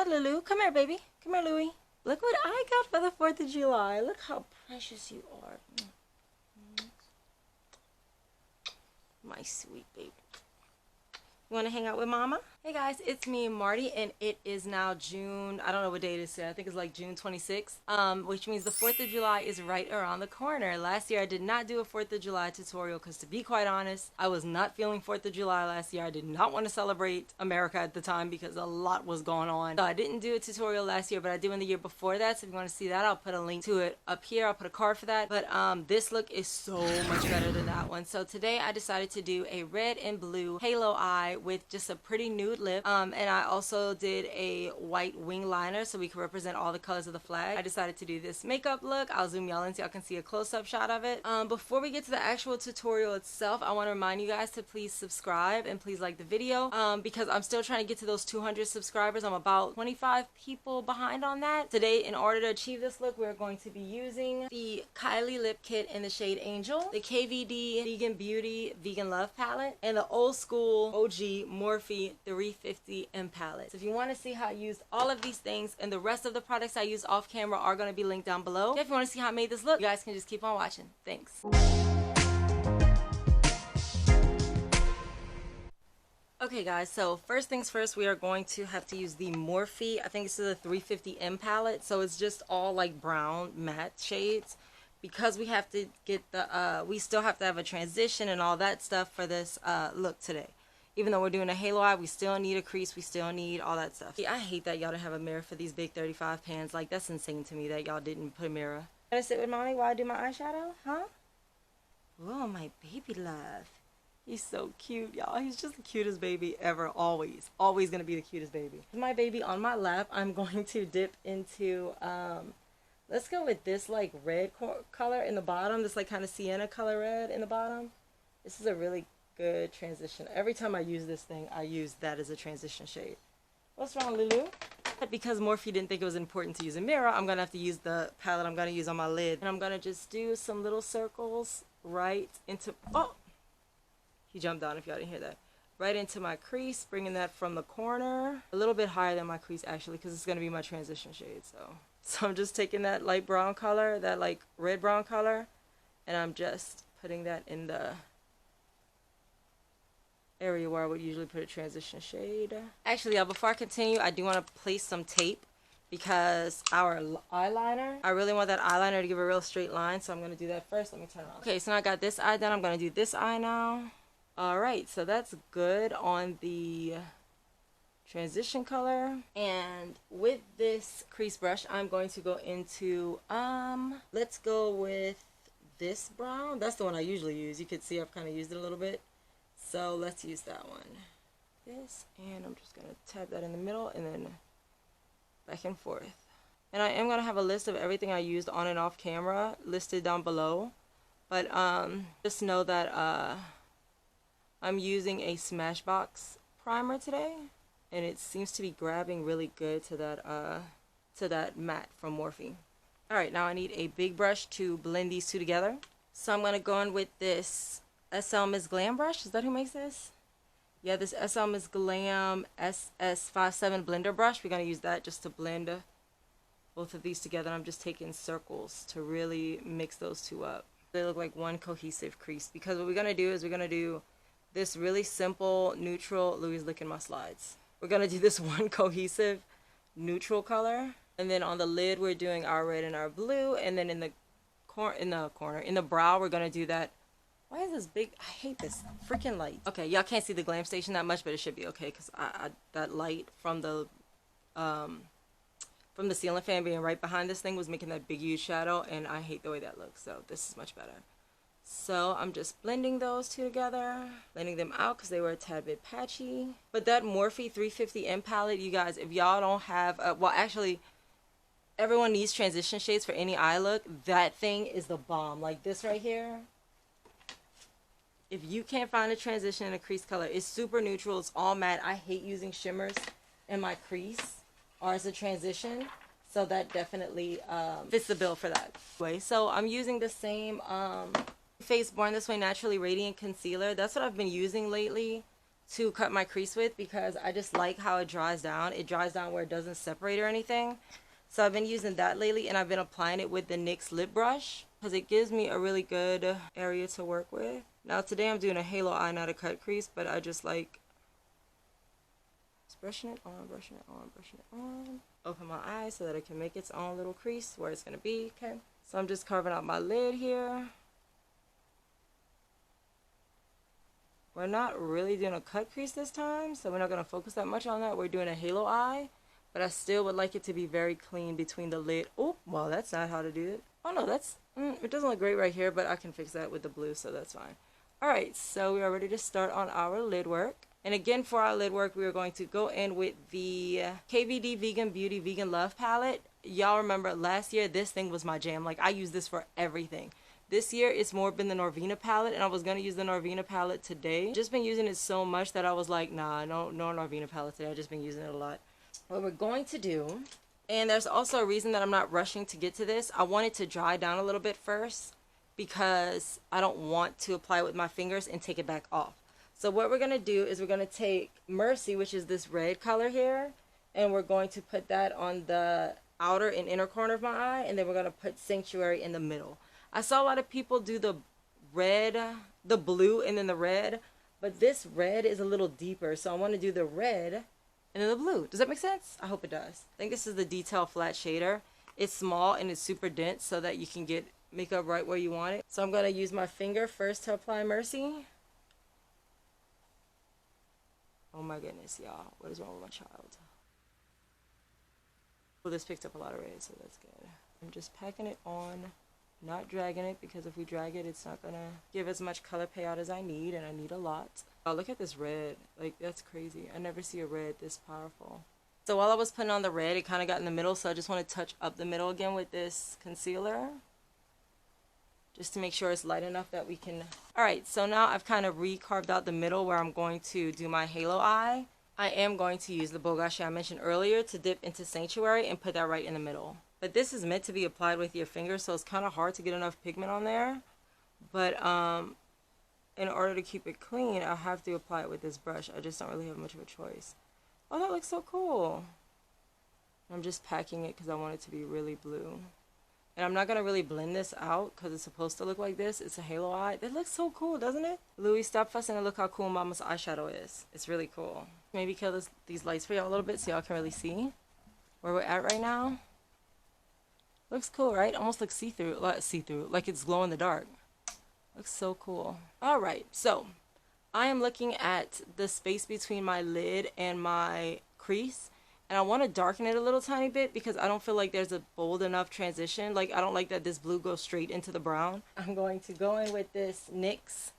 Lulu. Come here, baby. Come here, Louie. Look what I got for the 4th of July. Look how precious you are. My sweet baby. You want to hang out with Mama? Hey guys, it's me, Marty, and it is now June, I don't know what day it is today. I think it's like June 26th, which means the 4th of July is right around the corner. Last year I did not do a 4th of July tutorial because, to be quite honest, I was not feeling 4th of July last year. I did not want to celebrate America at the time because a lot was going on. So I didn't do a tutorial last year, but I did one the year before that. So if you want to see that, I'll put a link to it up here. I'll put a card for that. But this look is so much better than that one. So today I decided to do a red and blue halo eye with just a pretty nude lip. And I also did a white wing liner so we could represent all the colors of the flag. I decided to do this makeup look. I'll zoom y'all in so y'all can see a close-up shot of it. Before we get to the actual tutorial itself, I want to remind you guys to please subscribe and please like the video because I'm still trying to get to those 200 subscribers. I'm about 25 people behind on that. Today, in order to achieve this look, we're going to be using the Kylie Lip Kit in the shade Angel, the KVD Vegan Beauty Vegan Love Palette, and the old school OG Morphe 350 M palette. So if you want to see how I used all of these things and the rest of the products I used off camera are going to be linked down below. If you want to see how I made this look, you guys can just keep on watching. Thanks. Okay guys, so first things first, we are going to have to use the Morphe, I think this is a 350 M palette, so it's just all like brown matte shades because we have to get the we still have to have a transition and all that stuff for this look today. Even though we're doing a halo eye, we still need a crease, we still need all that stuff. I hate that y'all don't have a mirror for these big 35 pans. Like, that's insane to me that y'all didn't put a mirror. Gonna sit with Mommy while I do my eyeshadow? Huh? Oh, my baby love. He's so cute, y'all. He's just the cutest baby ever, always. Always gonna be the cutest baby. My baby on my lap, I'm going to dip into, let's go with this, like, red color in the bottom. This, like, kind of sienna color red in the bottom. This is a really good transition. Every time I use this thing, I use that as a transition shade. What's wrong, Lulu? Because Morphe didn't think it was important to use a mirror, I'm going to have to use the palette I'm going to use on my lid. And I'm going to just do some little circles right into... Oh! He jumped down if y'all didn't hear that. Right into my crease, bringing that from the corner. A little bit higher than my crease, actually, because it's going to be my transition shade. So I'm just taking that light brown color, that like red brown color, and I'm just putting that in the area where I would usually put a transition shade. Actually, y'all, before I continue, I do want to place some tape because our eyeliner, I really want that eyeliner to give a real straight line, so I'm going to do that first. Let me turn it on. Okay, so now I got this eye done. I'm going to do this eye now. Alright, so that's good on the transition color. And with this crease brush, I'm going to go into, let's go with this brown. That's the one I usually use. You can see I've kind of used it a little bit. So let's use that one. This, and I'm just going to tap that in the middle and then back and forth. And I am going to have a list of everything I used on and off camera listed down below. But just know that I'm using a Smashbox primer today. And it seems to be grabbing really good to that matte from Morphe. Alright, now I need a big brush to blend these two together. So I'm going to go in with this SL Miss Glam brush. Is that who makes this? Yeah, this SL Miss Glam SS57 blender brush. We're going to use that just to blend both of these together. I'm just taking circles to really mix those two up. They look like one cohesive crease. Because what we're going to do is we're going to do this really simple neutral. Louie's licking my slides. We're going to do this one cohesive neutral color. And then on the lid, we're doing our red and our blue. And then in the brow, we're going to do that. Why is this big? I hate this freaking light. Okay, y'all can't see the glam station that much, but it should be okay because that light from the ceiling fan being right behind this thing was making that big huge shadow, and I hate the way that looks. So this is much better. So I'm just blending those two together, blending them out because they were a tad bit patchy. But that Morphe 350 M palette, you guys, if y'all don't have, well, actually, everyone needs transition shades for any eye look. That thing is the bomb. Like this right here. If you can't find a transition in a crease color, it's super neutral. It's all matte. I hate using shimmers in my crease or as a transition. So that definitely fits the bill for that. So I'm using the same Face Born This Way Naturally Radiant Concealer. That's what I've been using lately to cut my crease with because I just like how it dries down. It dries down where it doesn't separate or anything. So I've been using that lately, and I've been applying it with the NYX lip brush because it gives me a really good area to work with. Now today I'm doing a halo eye, not a cut crease, but I just like just brushing it on, brushing it on, brushing it on. Open my eye so that it can make its own little crease where it's going to be, okay? So I'm just carving out my lid here. We're not really doing a cut crease this time, so we're not going to focus that much on that. We're doing a halo eye, but I still would like it to be very clean between the lid. Oh, well, that's not how to do it. Oh, no, that's, it doesn't look great right here, but I can fix that with the blue, so that's fine. All right, so we are ready to start on our lid work. And again, for our lid work, we are going to go in with the KVD Vegan Beauty Vegan Love palette. Y'all remember last year, this thing was my jam. Like, I use this for everything. This year, it's more been the Norvina palette, and I was going to use the Norvina palette today. Just been using it so much that I was like, nah, no Norvina palette today. I've just been using it a lot. What we're going to do, and there's also a reason that I'm not rushing to get to this. I want it to dry down a little bit first because I don't want to apply it with my fingers and take it back off. So what we're going to do is we're going to take Mercy, which is this red color here, and we're going to put that on the outer and inner corner of my eye, and then we're going to put Sanctuary in the middle. I saw a lot of people do the red, the blue, and then the red, but this red is a little deeper, so I want to do the red and then the blue. Does that make sense? I hope it does. I think this is the Detail Flat Shader. It's small and it's super dense so that you can get makeup right where you want it. So I'm going to use my finger first to apply Mercy. Oh my goodness, y'all. What is wrong with my child? Well, this picked up a lot of red, so that's good. I'm just packing it on, not dragging it, because if we drag it, it's not gonna give as much color payout as I need, and I need a lot. Oh, look at this red. Like, that's crazy. I never see a red this powerful. So while I was putting on the red, it kind of got in the middle, so I just want to touch up the middle again with this concealer, just to make sure it's light enough that we can... Alright, so now I've kind of re-carved out the middle where I'm going to do my halo eye. I am going to use the Bogashi I mentioned earlier to dip into Sanctuary and put that right in the middle. But this is meant to be applied with your finger, so it's kind of hard to get enough pigment on there. But in order to keep it clean, I have to apply it with this brush. I just don't really have much of a choice. Oh, that looks so cool. I'm just packing it because I want it to be really blue. And I'm not going to really blend this out because it's supposed to look like this. It's a halo eye. That looks so cool, doesn't it? Louis, stop fussing and look how cool Mama's eyeshadow is. It's really cool. Maybe kill these lights for y'all a little bit so y'all can really see where we're at right now. Looks cool, right? Almost like see-through. Like it's glow in the dark. Looks so cool. Alright, so I am looking at the space between my lid and my crease. And I want to darken it a little tiny bit because I don't feel like there's a bold enough transition. Like, I don't like that this blue goes straight into the brown. I'm going to go in with this NYX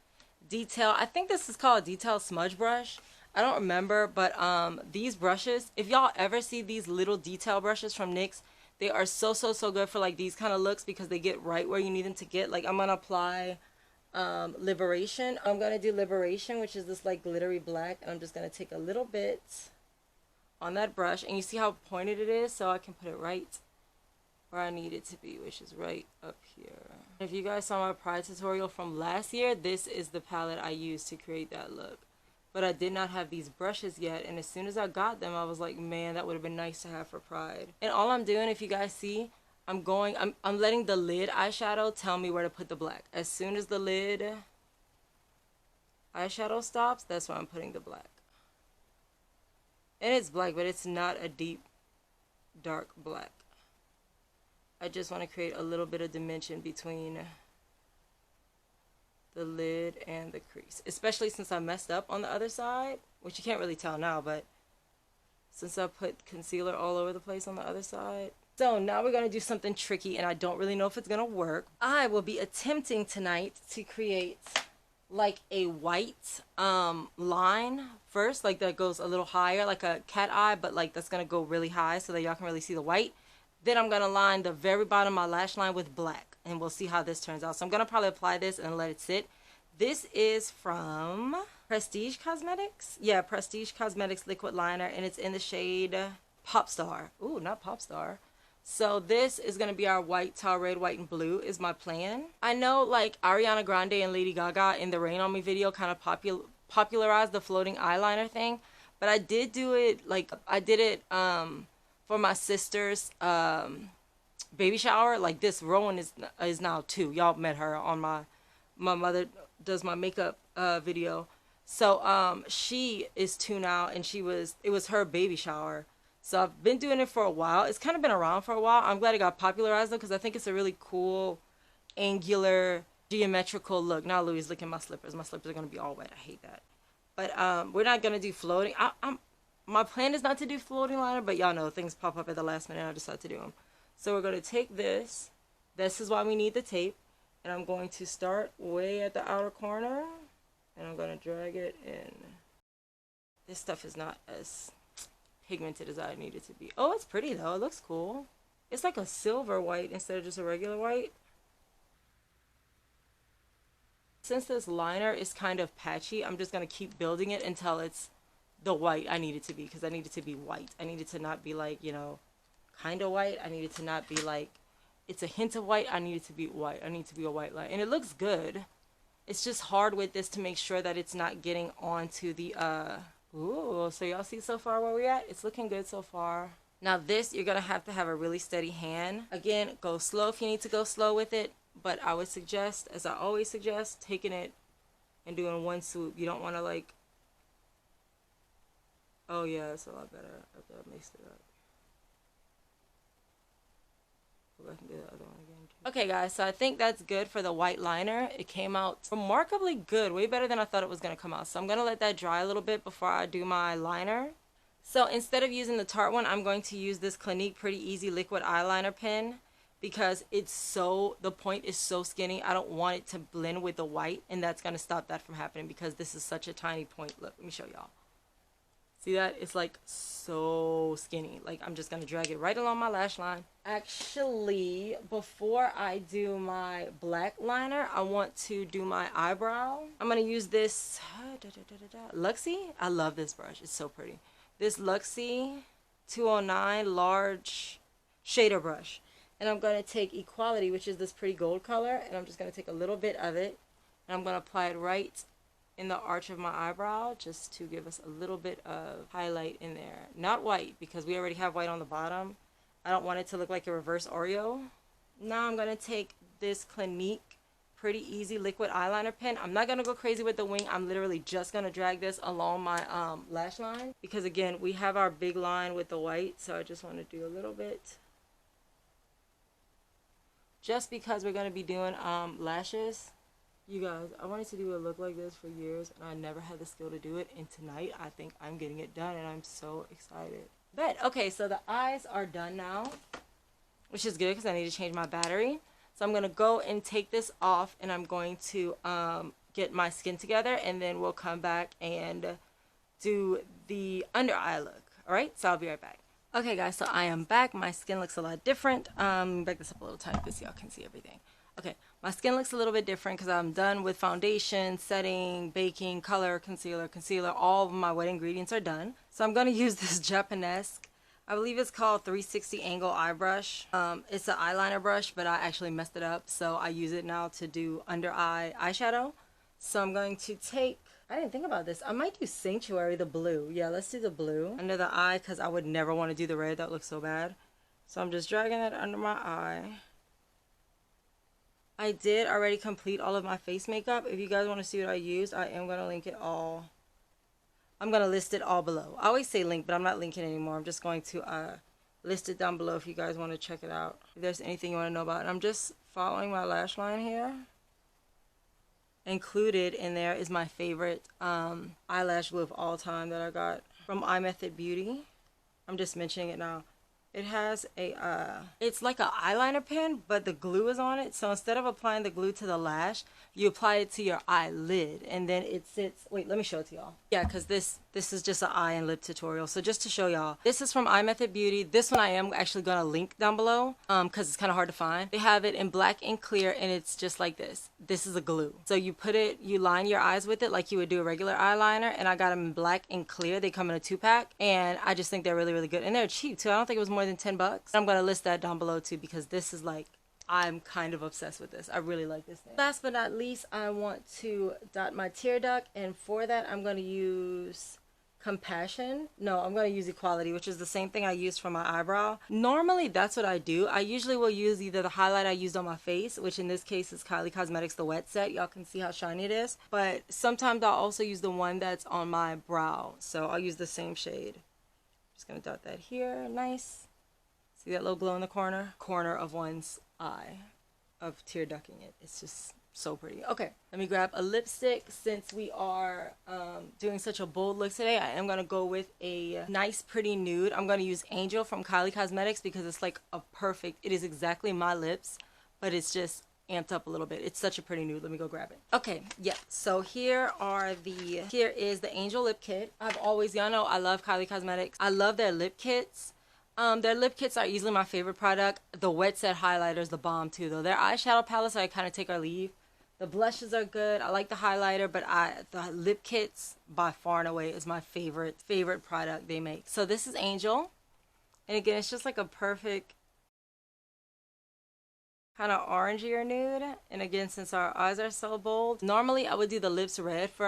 Detail. I think this is called Detail Smudge Brush. I don't remember, but these brushes, if y'all ever see these little detail brushes from NYX, they are so good for like these kind of looks because they get right where you need them to get. Like, I'm going to apply Liberation. I'm going to do Liberation, which is this like glittery black. And I'm just going to take a little bit on that brush, and you see how pointed it is, so I can put it right where I need it to be, which is right up here. If you guys saw my prior tutorial from last year, this is the palette I used to create that look. But I did not have these brushes yet, and as soon as I got them, I was like, man, that would have been nice to have for Pride. And all I'm doing, if you guys see, I'm letting the lid eyeshadow tell me where to put the black. As soon as the lid eyeshadow stops, that's where I'm putting the black. And it's black, but it's not a deep, dark black. I just want to create a little bit of dimension between the lid and the crease. Especially since I messed up on the other side, which you can't really tell now, but since I put concealer all over the place on the other side. So now we're going to do something tricky, and I don't really know if it's going to work. I will be attempting tonight to create like a white line first, like that goes a little higher, like a cat eye, but like that's gonna go really high so that y'all can really see the white. Then I'm gonna line the very bottom of my lash line with black, and we'll see how this turns out. So I'm gonna probably apply this and let it sit. This is from Prestige Cosmetics. Yeah, Prestige Cosmetics liquid liner, and it's in the shade Pop Star. Ooh, not Pop Star. So this is going to be our white, taupe red, white, and blue is my plan. I know like Ariana Grande and Lady Gaga in the Rain On Me video kind of popularized the floating eyeliner thing, but I did do it, like, I did it for my sister's baby shower. Like, this Rowan is now 2. Y'all met her on my mother does my makeup video. So she is 2 now, and it was her baby shower. So I've been doing it for a while. It's kind of been around for a while. I'm glad it got popularized though, because I think it's a really cool, angular, geometrical look. Now Louis licking my slippers. My slippers are gonna be all wet. I hate that. But we're not gonna do floating. My plan is not to do floating liner, but y'all know things pop up at the last minute and I decide to do them. So we're gonna take this. This is why we need the tape. And I'm going to start way at the outer corner. And I'm gonna drag it in. This stuff is not as pigmented as I need it to be. Oh, it's pretty though. It looks cool. It's like a silver white instead of just a regular white. Since this liner is kind of patchy, I'm just going to keep building it until it's the white I need it to be, because I need it to be white. I need it to not be like, you know, kind of white. I need it to not be like, it's a hint of white. I need it to be white. I need it to be a white line. And it looks good. It's just hard with this to make sure that it's not getting onto the, ooh, so y'all see so far where we're at? It's looking good so far. Now this, you're going to have a really steady hand. Again, go slow if you need to go slow with it. But I would suggest, as I always suggest, taking it and doing one swoop. You don't want to like, oh yeah, it's a lot better after I mixed it up. Go back and do the other one again too. Okay guys, so I think that's good for the white liner. It came out remarkably good, way better than I thought it was going to come out. So I'm going to let that dry a little bit before I do my liner. So instead of using the Tarte one, I'm going to use this Clinique Pretty Easy Liquid Eyeliner Pen, because the point is so skinny. I don't want it to blend with the white, and that's going to stop that from happening because this is such a tiny point. Look, let me show y'all. See that? It's like so skinny. Like, I'm just going to drag it right along my lash line. Actually, before I do my black liner, I want to do my eyebrow. I'm going to use this Luxie. I love this brush. It's so pretty. This Luxie 209 large shader brush. And I'm going to take Equality, which is this pretty gold color, and I'm just going to take a little bit of it, and I'm going to apply it right in the arch of my eyebrow, just to give us a little bit of highlight in there. Not white, because we already have white on the bottom. I don't want it to look like a reverse Oreo. Now I'm going to take this Clinique Pretty Easy Liquid Eyeliner Pen. I'm not going to go crazy with the wing. I'm literally just going to drag this along my lash line, because again, we have our big line with the white, so I just want to do a little bit. Just because we're going to be doing lashes. You guys, I wanted to do a look like this for years, and I never had the skill to do it. And tonight, I think I'm getting it done, and I'm so excited. But, okay, so the eyes are done now, which is good because I need to change my battery. So I'm going to go and take this off, and I'm going to get my skin together, and then we'll come back and do the under eye look. All right, so I'll be right back. Okay guys, so I am back. My skin looks a lot different. Back this up a little tiny bit so y'all can see everything. Okay, my skin looks a little bit different because I'm done with foundation, setting, baking, color, concealer. All of my wet ingredients are done. So I'm going to use this Japanesque, I believe it's called 360 angle eye brush. It's an eyeliner brush, but I actually messed it up. So I use it now to do under eye eyeshadow. So I'm going to take, I didn't think about this. I might do Sanctuary, the blue. Yeah, let's do the blue under the eye because I would never want to do the red. That looks so bad. So I'm just dragging it under my eye. I did already complete all of my face makeup. If you guys want to see what I used, I am going to link it all. I'm going to list it all below. I always say link, but I'm not linking anymore. I'm just going to list it down below if you guys want to check it out. If there's anything you want to know about it. I'm just following my lash line here. Included in there is my favorite eyelash glue of all time that I got from iMethod Beauty. I'm just mentioning it now. It has a, it's like an eyeliner pen, but the glue is on it. So instead of applying the glue to the lash, you apply it to your eyelid, and then it sits, wait, let me show it to y'all. Yeah, because this is just an eye and lip tutorial. So just to show y'all, this is from iMethod Beauty. This one I am actually going to link down below because it's kind of hard to find. They have it in black and clear, and it's just like this. This is a glue. So you put it, you line your eyes with it like you would do a regular eyeliner, and I got them in black and clear. They come in a 2-pack, and I just think they're really, really good. And they're cheap too. I don't think it was more than $10. I'm going to list that down below too because this is like I'm kind of obsessed with this. I really like this thing. Last but not least, I want to dot my tear duct, and for that I'm going to use Compassion. No, I'm going to use Equality, which is the same thing I used for my eyebrow. Normally that's what I do. I usually will use either the highlight I used on my face, which in this case is Kylie Cosmetics the wet set. Y'all can see how shiny it is, but sometimes I'll also use the one that's on my brow, so I'll use the same shade. Just gonna dot that here. Nice. See that little glow in the corner of one's eye of tear ducting it. It's just so pretty. Okay, let me grab a lipstick. Since we are doing such a bold look today, I am gonna go with a nice pretty nude. I'm gonna use Angel from Kylie Cosmetics because it's like a perfect, it is exactly my lips, but it's just amped up a little bit. It's such a pretty nude. Let me go grab it. Okay, yeah, so here is the Angel lip kit. Y'all know I love Kylie Cosmetics. I love their lip kits. Their lip kits are easily my favorite product. The wet set highlighter is the bomb too though. Their eyeshadow palettes I kind of take or leave. The blushes are good. I like the highlighter, but the lip kits by far and away is my favorite product they make. So this is Angel. And again, it's just like a perfect kind of orangey or nude. And again, since our eyes are so bold, normally I would do the lips red for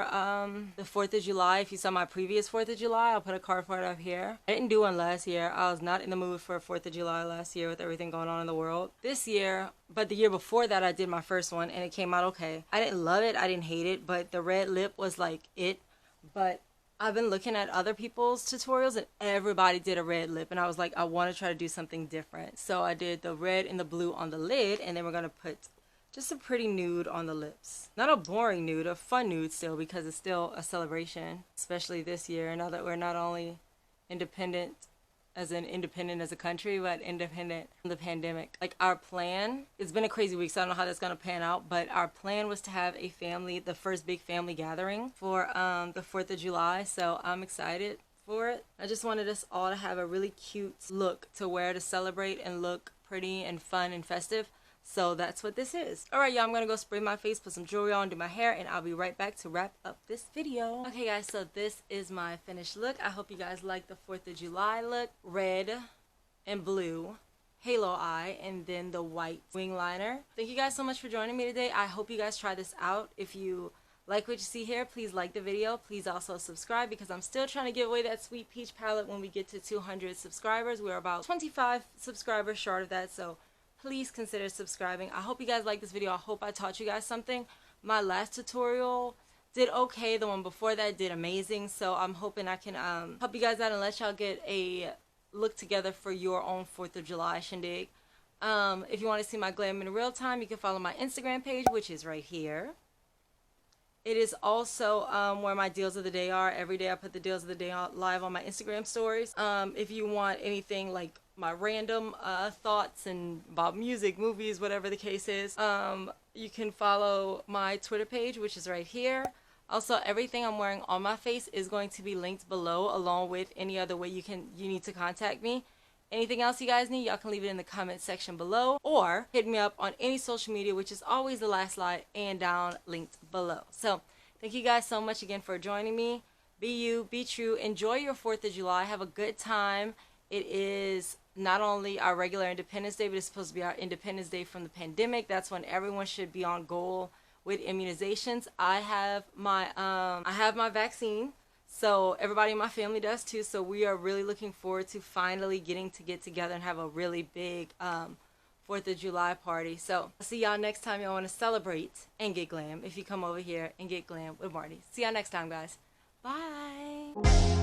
the 4th of July. If you saw my previous 4th of July, I'll put a card for it up here. I didn't do one last year. I was not in the mood for 4th of July last year with everything going on in the world. This year, but the year before that, I did my first one and it came out okay. I didn't love it, I didn't hate it, but the red lip was like it. But I've been looking at other people's tutorials and everybody did a red lip, and I was like, I want to try to do something different. So I did the red and the blue on the lid, and then we're going to put just a pretty nude on the lips. Not a boring nude, a fun nude still, because it's still a celebration, especially this year, now that we're not only independent as a country, but independent from the pandemic. Like our plan, it's been a crazy week, so I don't know how that's gonna pan out, but our plan was to have a family, the first big family gathering for the 4th of July, so I'm excited for it. I just wanted us all to have a really cute look to wear to celebrate and look pretty and fun and festive. So that's what this is. Alright y'all, I'm gonna go spray my face, put some jewelry on, do my hair, and I'll be right back to wrap up this video. Okay guys, so this is my finished look. I hope you guys like the 4th of July look. Red and blue halo eye, and then the white wing liner. Thank you guys so much for joining me today. I hope you guys try this out. If you like what you see here, please like the video. Please also subscribe because I'm still trying to give away that Sweet Peach palette when we get to 200 subscribers. We're about 25 subscribers short of that, so please consider subscribing. I hope you guys like this video. I hope I taught you guys something. My last tutorial did okay. The one before that did amazing. So I'm hoping I can help you guys out and let y'all get a look together for your own 4th of July shindig. If you want to see my glam in real time, you can follow my Instagram page, which is right here. It is also where my deals of the day are. Every day I put the deals of the day live on my Instagram stories. If you want anything like my random thoughts and about music, movies, whatever the case is, you can follow my Twitter page, which is right here. Also, everything I'm wearing on my face is going to be linked below, along with any other way you need to contact me. Anything else you guys need, y'all can leave it in the comment section below, or hit me up on any social media, which is always the last slide and down linked below. So thank you guys so much again for joining me. Be you, be true, enjoy your 4th of July, have a good time. It is not only our regular Independence Day, but it's supposed to be our Independence Day from the pandemic. That's when everyone should be on goal with immunizations. I have my vaccine. So everybody in my family does too. So we are really looking forward to finally getting to get together and have a really big 4th of July party. So I'll see y'all next time y'all want to celebrate and get glam. If you come over here and get glam with Marty. See y'all next time, guys. Bye.